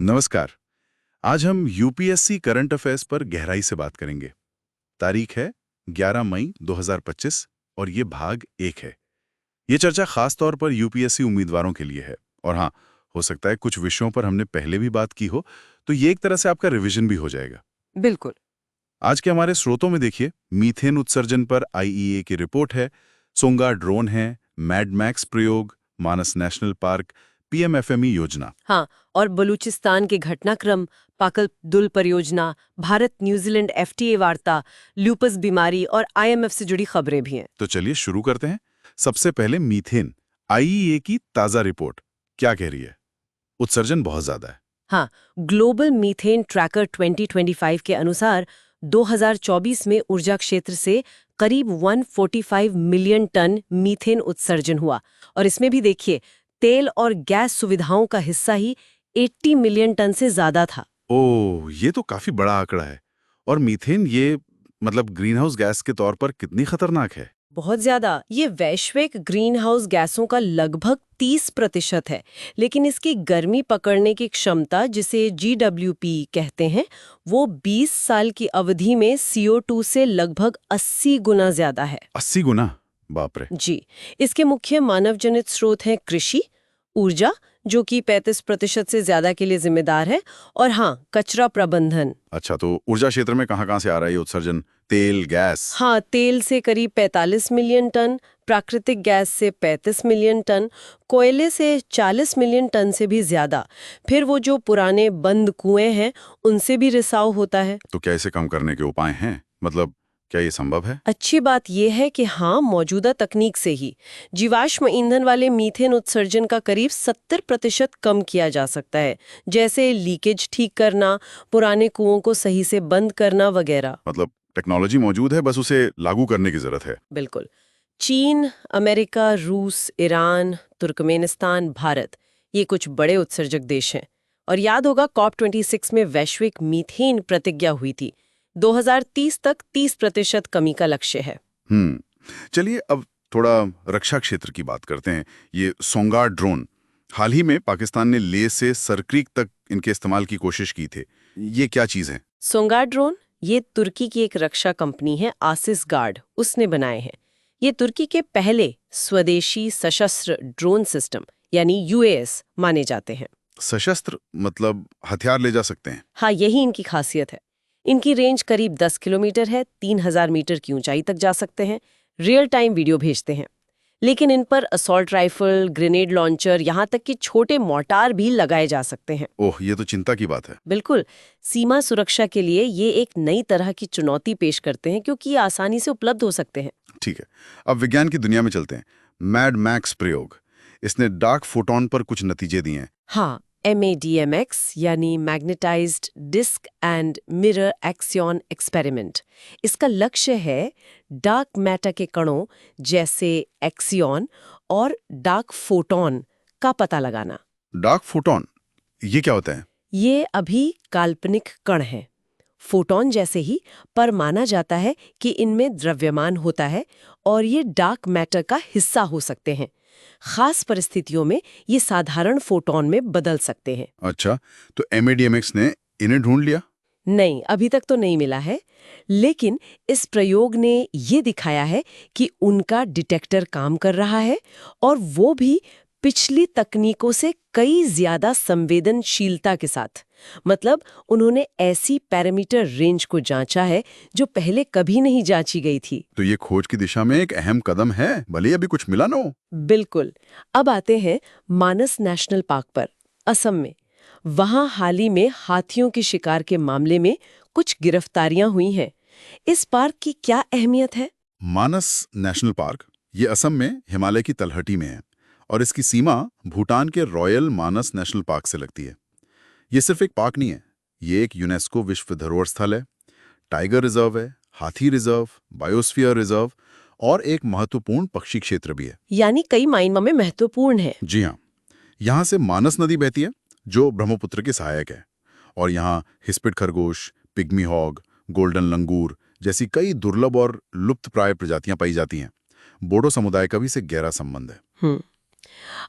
नमस्कार। आज हम यूपीएससी करंट अफेयर्स पर गहराई से बात करेंगे। तारीख है 11 मई 2025 और ये भाग 1 है। ये चर्चा खास तौर पर यूपीएससी उम्मीदवारों के लिए है। और हाँ, हो सकता है कुछ विषयों पर हमने पहले भी बात की हो, तो ये एक तरह से आपका रिवीजन भी हो जाएगा। बिल्कुल। आज के हमारे स्रोतों में देखिए, मीथेन उत्सर्जन पर आईईए की रिपोर्ट है, सोंगा ड्रोन है, मैड मैक्स प्रयोग, मानस नेशनल पार्क, पीएमएफएमई योजना। हाँ, और बलूचिस्तान के घटनाक्रम, पाकल-दुल परियोजना, भारत न्यूजीलैंड एफटीए वार्ता, ल्यूपस बीमारी और आईएमएफ से जुड़ी खबरें भी हैं। तो चलिए शुरू करते हैं। सबसे पहले मीथेन, आईईए की ताजा रिपोर्ट क्या कह रही है? उत्सर्जन बहुत ज्यादा है। हाँ, ग्लोबल मीथेन ट्रैकर 2025 के अनुसार 2024 में ऊर्जा क्षेत्र से करीब 145 मिलियन टन मीथेन उत्सर्जन हुआ। और इसमें भी देखिए, तेल और गैस सुविधाओं का हिस्सा ही 80 मिलियन टन से ज्यादा था। ओह, ये तो काफी बड़ा आंकड़ा है। और मीथेन ये मतलब ग्रीनहाउस गैस के तौर पर कितनी खतरनाक है? बहुत ज्यादा। ये वैश्विक ग्रीन हाउस गैसों का लगभग 30% है, लेकिन इसकी गर्मी पकड़ने की क्षमता, जिसे GWP कहते हैं, वो 20 साल की अवधि में CO2 से लगभग 80 गुना ज्यादा है। 80 गुना? बाप रे। जी। इसके मुख्य मानव जनित स्रोत हैं कृषि, ऊर्जा, जो कि 35% से ज्यादा के लिए जिम्मेदार है, और हाँ, कचरा प्रबंधन। अच्छा, तो ऊर्जा क्षेत्र में कहाँ से आ रहा है ये उत्सर्जन? तेल, गैस? हाँ, तेल से करीब 45 मिलियन टन, प्राकृतिक गैस से 35 मिलियन टन, कोयले से 40 मिलियन टन से भी ज्यादा। फिर वो जो पुराने बंद कुएं हैं, उनसे भी रिसाव होता है। तो क्या इसे कम करने के उपाय हैं? मतलब क्या ये संभव है? अच्छी बात यह है कि हाँ, मौजूदा तकनीक से ही जीवाश्म ईंधन वाले मीथेन उत्सर्जन का करीब 70% कम किया जा सकता है, जैसे लीकेज ठीक करना, पुराने कुओं को सही से बंद करना वगैरह। मतलब टेक्नोलॉजी मौजूद है, बस उसे लागू करने की जरूरत है। बिल्कुल। चीन, अमेरिका, रूस, ईरान, तुर्कमेनिस्तान, भारत, ये कुछ बड़े उत्सर्जक देश हैं। और याद होगा, COP26 में वैश्विक मीथेन प्रतिज्ञा हुई थी। 2030 तक 30% कमी का लक्ष्य है। चलिए अब थोड़ा रक्षा क्षेत्र की बात करते हैं। ये सोंगा ड्रोन, हाल ही में पाकिस्तान ने लेह से सरक्रीक तक इनके इस्तेमाल की कोशिश की थी। ये क्या चीज है? सोंगा ड्रोन, ये तुर्की की एक रक्षा कंपनी है, आसिस गार्ड, उसने बनाए हैं। ये तुर्की के पहले स्वदेशी सशस्त्र ड्रोन सिस्टम यानी UAS माने जाते हैं। सशस्त्र मतलब हथियार ले जा सकते हैं? हाँ, यही इनकी खासियत है। इनकी रेंज करीब 10 किलोमीटर है, 3000 मीटर की ऊंचाई तक जा सकते हैं, रियल टाइम वीडियो भेजते हैं। लेकिन इन पर असॉल्ट राइफल, ग्रेनेड लॉन्चर, यहाँ तक कि छोटे मोर्टार भी लगाए जा सकते हैं। ओह, ये तो चिंता की बात है। बिल्कुल। सीमा सुरक्षा के लिए ये एक नई तरह की चुनौती पेश करते हैं, क्योंकि ये आसानी से उपलब्ध हो सकते हैं। ठीक है, अब विज्ञान की दुनिया में चलते हैं। मैड मैक्स प्रयोग, इसने डार्क फोटॉन पर कुछ नतीजे दिए हैं। हाँ, MADMX यानी magnetized disk and mirror axion experiment. इसका लक्ष्य है डार्क मैटर के कणों जैसे एक्सियन और डार्क फोटॉन का पता लगाना। डार्क फोटॉन, ये क्या होता है? ये अभी काल्पनिक कण हैं, फोटॉन जैसे ही, पर माना जाता है कि इनमें द्रव्यमान होता है और ये डार्क मैटर का हिस्सा हो सकते हैं। खास परिस्थितियों में ये साधारण फोटॉन में बदल सकते हैं। अच्छा, तो MADMX ने इन्हें ढूंढ लिया? नहीं, अभी तक तो नहीं मिला है, लेकिन इस प्रयोग ने ये दिखाया है कि उनका डिटेक्टर काम कर रहा है, और वो भी पिछली तकनीकों से कई ज्यादा संवेदनशीलता के साथ। मतलब उन्होंने ऐसी पैरामीटर रेंज को जांचा है जो पहले कभी नहीं जांची गई थी। तो ये खोज की दिशा में एक अहम कदम है, भले ही अभी कुछ मिला ना हो। बिल्कुल। अब आते हैं मानस नेशनल पार्क पर, असम में। वहां हाल ही में हाथियों के शिकार के मामले में कुछ गिरफ्तारियां हुई हैं। इस पार्क की क्या अहमियत है? मानस नेशनल पार्क, ये असम में हिमालय की तलहटी में है और इसकी सीमा भूटान के रॉयल मानस नेशनल पार्क से लगती है। ये सिर्फ एक पार्क नहीं है, ये एक यूनेस्को विश्व धरोहर स्थल है, टाइगर रिजर्व है, हाथी रिजर्व, बायोस्फीयर रिजर्व और एक महत्वपूर्ण पक्षी क्षेत्र भी है। यानी कई मायनों में महत्वपूर्ण है। जी हाँ, यहाँ से मानस नदी बहती है जो ब्रह्मपुत्र के सहायक है, और यहाँ हिस्पिड खरगोश, पिग्मी हॉग, गोल्डन लंगूर जैसी कई दुर्लभ और लुप्तप्राय प्रजातियां पाई जाती हैं। बोडो समुदाय का भी इससे गहरा संबंध है।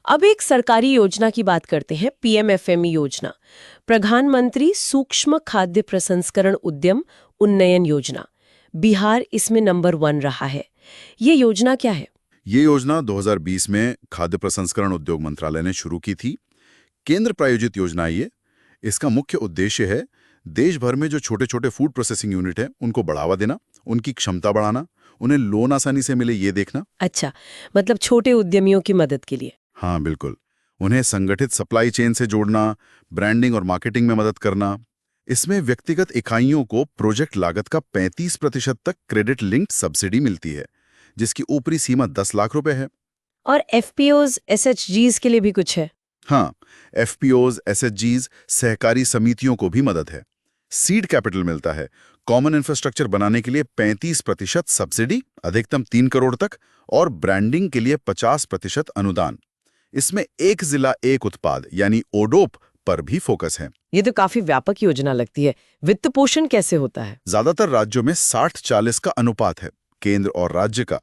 अब एक सरकारी योजना की बात करते हैं, पीएमएफएमई योजना, प्रधानमंत्री सूक्ष्म खाद्य प्रसंस्करण उद्यम उन्नयन योजना। बिहार इसमें नंबर 1 रहा है। ये योजना क्या है? ये योजना 2020 में खाद्य प्रसंस्करण उद्योग मंत्रालय ने शुरू की थी। केंद्र प्रायोजित योजना है ये। इसका मुख्य उद्देश्य है देश भर में जो छोटे छोटे फूड प्रोसेसिंग यूनिट हैं उनको बढ़ावा देना, उनकी क्षमता बढ़ाना, उन्हें लोन आसानी से मिले ये देखना। अच्छा, मतलब छोटे उद्यमियों की मदद के लिए। हाँ बिल्कुल, उन्हें संगठित सप्लाई चेन से जोड़ना, ब्रांडिंग और मार्केटिंग में मदद करना। इसमें व्यक्तिगत इकाइयों को प्रोजेक्ट लागत का 35% तक क्रेडिट लिंक्ड सब्सिडी मिलती है, जिसकी ऊपरी सीमा 10 लाख रुपए है। और एफपीओज, एसएचजीज के लिए भी कुछ है? हाँ, एफपीओज, एसएचजीज, सहकारी समितियों को भी मदद है। सीड कैपिटल मिलता है, कॉमन इंफ्रास्ट्रक्चर बनाने के लिए 35% सब्सिडी, अधिकतम 3 करोड़ तक, और ब्रांडिंग के लिए 50% अनुदान। इसमें एक जिला एक उत्पाद यानी ओडोप पर भी फोकस है। ये तो काफी व्यापक योजना लगती है। वित्त पोषण कैसे होता है? ज्यादातर राज्यों में 60-40 का अनुपात है, केंद्र और राज्य का।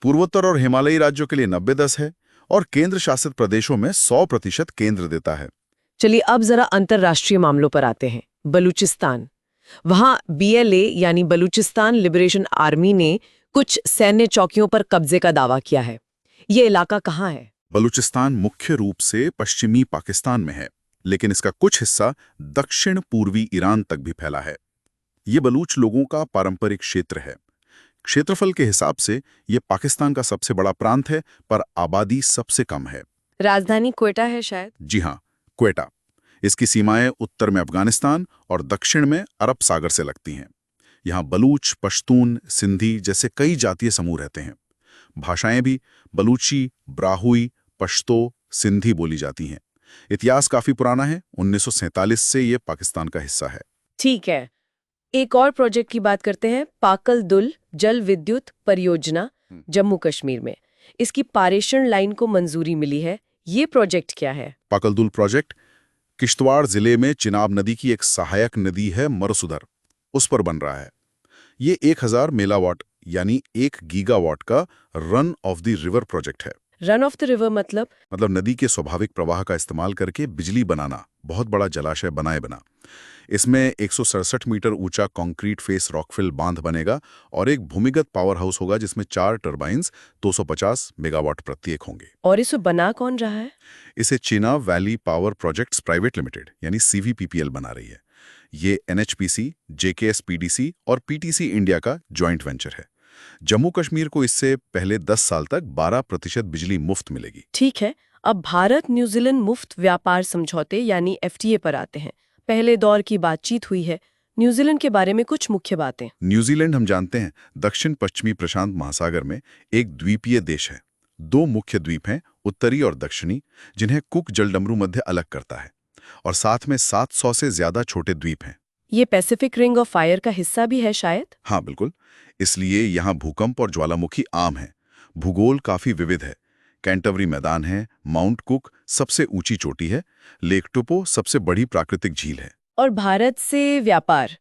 पूर्वोत्तर और हिमालयी राज्यों के लिए 90-10 है, और केंद्र शासित प्रदेशों में 100% केंद्र देता है। चलिए अब जरा अंतर्राष्ट्रीय मामलों पर आते हैं। बलूचिस्तान, वहां बीएलए यानी बलूचिस्तान लिबरेशन आर्मी ने कुछ सैन्य चौकियों पर कब्जे का दावा किया है। ये इलाका कहाँ है? बलूचिस्तान मुख्य रूप से पश्चिमी पाकिस्तान में है, लेकिन इसका कुछ हिस्सा दक्षिण पूर्वी ईरान तक भी फैला है। ये बलूच लोगों का पारंपरिक क्षेत्र है। क्षेत्रफल के हिसाब से ये पाकिस्तान का सबसे बड़ा प्रांत है, पर आबादी सबसे कम है। राजधानी क्वेटा है शायद? जी हाँ, क्वेटा। इसकी सीमाएं उत्तर में अफगानिस्तान और दक्षिण में अरब सागर से लगती हैं। यहाँ बलूच, पश्तून, सिंधी जैसे कई जातीय समूह रहते हैं। भाषाएं भी बलूची, ब्राहुई, पश्तो, सिंधी बोली जाती हैं। इतिहास काफी पुराना है, 1947 से ये पाकिस्तान का हिस्सा है। ठीक है, एक और प्रोजेक्ट की बात करते हैं, पाकल दुल जल विद्युत परियोजना, जम्मू कश्मीर में। इसकी पारेषण लाइन को मंजूरी मिली है। ये प्रोजेक्ट क्या है? पाकल दुल प्रोजेक्ट किश्तवाड़ जिले में चिनाब नदी की एक सहायक नदी है मरसुदर, उस पर बन रहा है। ये 1000 मेगावाट यानी 1 गीगावाट का run of the river project है। रन ऑफ द रिवर मतलब? नदी के स्वाभाविक प्रवाह का इस्तेमाल करके बिजली बनाना, बहुत बड़ा जलाशय बनाए बना। इसमें 167 मीटर ऊंचा कंक्रीट फेस रॉकफिल बांध बनेगा और एक भूमिगत पावर हाउस होगा जिसमें 4 टर्बाइन्स 250 मेगावाट प्रत्येक होंगे। और इसे बना कौन रहा है? इसे Chenab valley power projects private limited यानी सीवीपीपीएल बना रही है। ये एनएचपीसी, जेकेएसपीडीसी और पीटीसी इंडिया का जॉइंट वेंचर है। जम्मू कश्मीर को इससे पहले 10 साल तक 12% बिजली मुफ्त मिलेगी। ठीक है, अब भारत न्यूजीलैंड मुफ्त व्यापार समझौते यानी एफटीए पर आते हैं। पहले दौर की बातचीत हुई है। न्यूजीलैंड के बारे में कुछ मुख्य बातें। न्यूजीलैंड हम जानते हैं दक्षिण पश्चिमी प्रशांत महासागर में एक द्वीपीय देश है। 2 मुख्य द्वीप हैं, उत्तरी और दक्षिणी, जिन्हें कुक जलडमरू मध्य अलग करता है, और साथ में 700 से ज्यादा छोटे द्वीप हैं। ये पैसिफिक रिंग ऑफ फायर का हिस्सा भी है शायद? हाँ बिल्कुल, इसलिए यहाँ भूकंप और ज्वालामुखी आम है। भूगोल काफी विविध है। कैंटरबरी मैदान है, माउंट कुक सबसे ऊंची चोटी है, लेक टुपो सबसे बड़ी प्राकृतिक झील है। और भारत से व्यापार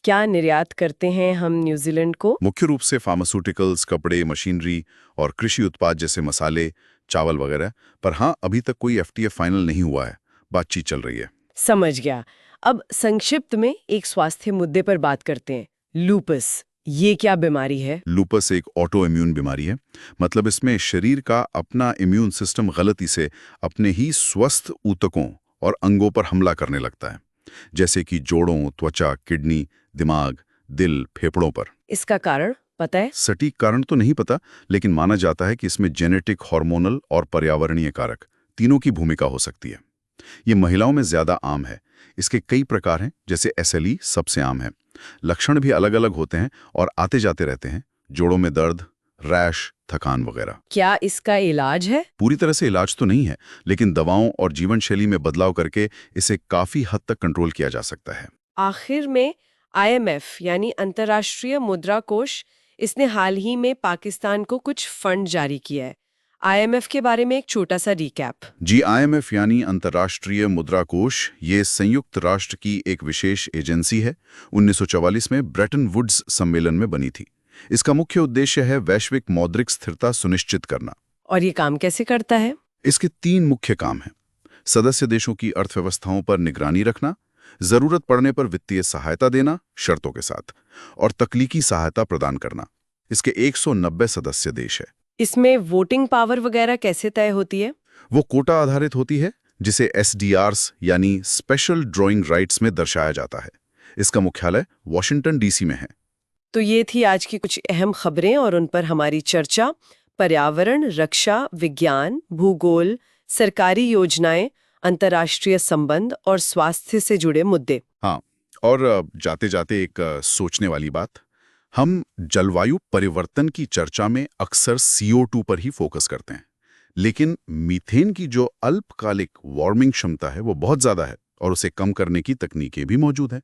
क्या निर्यात करते हैं हम न्यूजीलैंड को? मुख्य रूप से फार्मास्यूटिकल्स, कपड़े, मशीनरी और कृषि उत्पाद जैसे मसाले, चावल वगैरह। पर हाँ, अभी तक कोई एफटीए फाइनल नहीं हुआ है, बातचीत चल रही है। समझ गया। अब संक्षिप्त में एक स्वास्थ्य मुद्दे पर बात करते हैं, लूपस। ये क्या बीमारी है? लूपस एक ऑटो इम्यून बीमारी है। इसमें शरीर का अपना इम्यून सिस्टम गलती से अपने ही स्वस्थ ऊतकों और अंगों पर हमला करने लगता है, जैसे कि जोड़ों, त्वचा, किडनी, दिमाग, दिल, फेफड़ों पर। इसका कारण पता है? सटीक कारण तो नहीं पता, लेकिन माना जाता है कि इसमें जेनेटिक, हार्मोनल और पर्यावरणीय कारक तीनों की भूमिका हो सकती है। ये महिलाओं में ज्यादा आम है। इसके कई प्रकार हैं, जैसे एसएलई सबसे आम है। लक्षण भी अलग अलग होते हैं और आते जाते रहते हैं, जोड़ों में दर्द, रैश, थकान वगैरह। क्या इसका इलाज है? पूरी तरह से इलाज तो नहीं है, लेकिन दवाओं और जीवन शैली में बदलाव करके इसे काफी हद तक कंट्रोल किया जा सकता है। आखिर में आईएमएफ यानी अंतर्राष्ट्रीय मुद्रा कोष, इसने हाल ही में पाकिस्तान को कुछ फंड जारी किया है। आईएमएफ के बारे में एक छोटा सा रिकैप। जी, आईएमएफ यानी अंतर्राष्ट्रीय मुद्रा कोष, ये संयुक्त राष्ट्र की एक विशेष एजेंसी है। 1944 में ब्रेटन वुड्स सम्मेलन में बनी थी। इसका मुख्य उद्देश्य है वैश्विक मौद्रिक स्थिरता सुनिश्चित करना। और ये काम कैसे करता है? इसके 3 मुख्य काम हैं। सदस्य देशों की अर्थव्यवस्थाओं पर निगरानी रखना, जरूरत पड़ने पर वित्तीय सहायता देना शर्तों के साथ, और तकनीकी सहायता प्रदान करना। इसके 190 सदस्य देश है। इसमें वोटिंग पावर वगैरह कैसे तय होती है? वो कोटा आधारित होती है, जिसे SDRs यानी स्पेशल ड्राइंग राइट्स में दर्शाया जाता है। इसका मुख्यालय वॉशिंगटन DC में है। तो ये थी आज की कुछ अहम खबरें और उन पर हमारी चर्चा। पर्यावरण, रक्षा, विज्ञान, भूगोल, सरकारी योजनाएं, अंतर्राष्ट्रीय संबंध और स्वास्थ्य से जुड़े मुद्दे। हाँ, और जाते जाते एक सोचने वाली बात, हम जलवायु परिवर्तन की चर्चा में अक्सर CO2 पर ही फोकस करते हैं, लेकिन मीथेन की जो अल्पकालिक वार्मिंग क्षमता है वो बहुत ज़्यादा है और उसे कम करने की तकनीकें भी मौजूद हैं।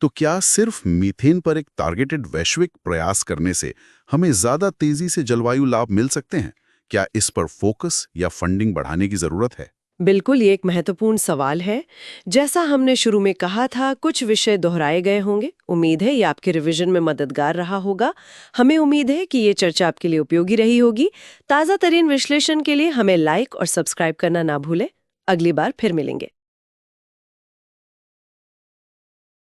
तो क्या सिर्फ मीथेन पर एक टारगेटेड वैश्विक प्रयास करने से हमें ज़्यादा तेज़ी से जलवायु लाभ मिल सकते हैं? क्या इस पर फोकस या फंडिंग बढ़ाने की ज़रूरत है? बिल्कुल, ये एक महत्वपूर्ण सवाल है। जैसा हमने शुरू में कहा था, कुछ विषय दोहराए गए होंगे। उम्मीद है ये आपके रिवीजन में मददगार रहा होगा। हमें उम्मीद है कि ये चर्चा आपके लिए उपयोगी रही होगी। ताज़ा तरीन विश्लेषण के लिए हमें लाइक और सब्सक्राइब करना ना भूलें। अगली बार फिर मिलेंगे।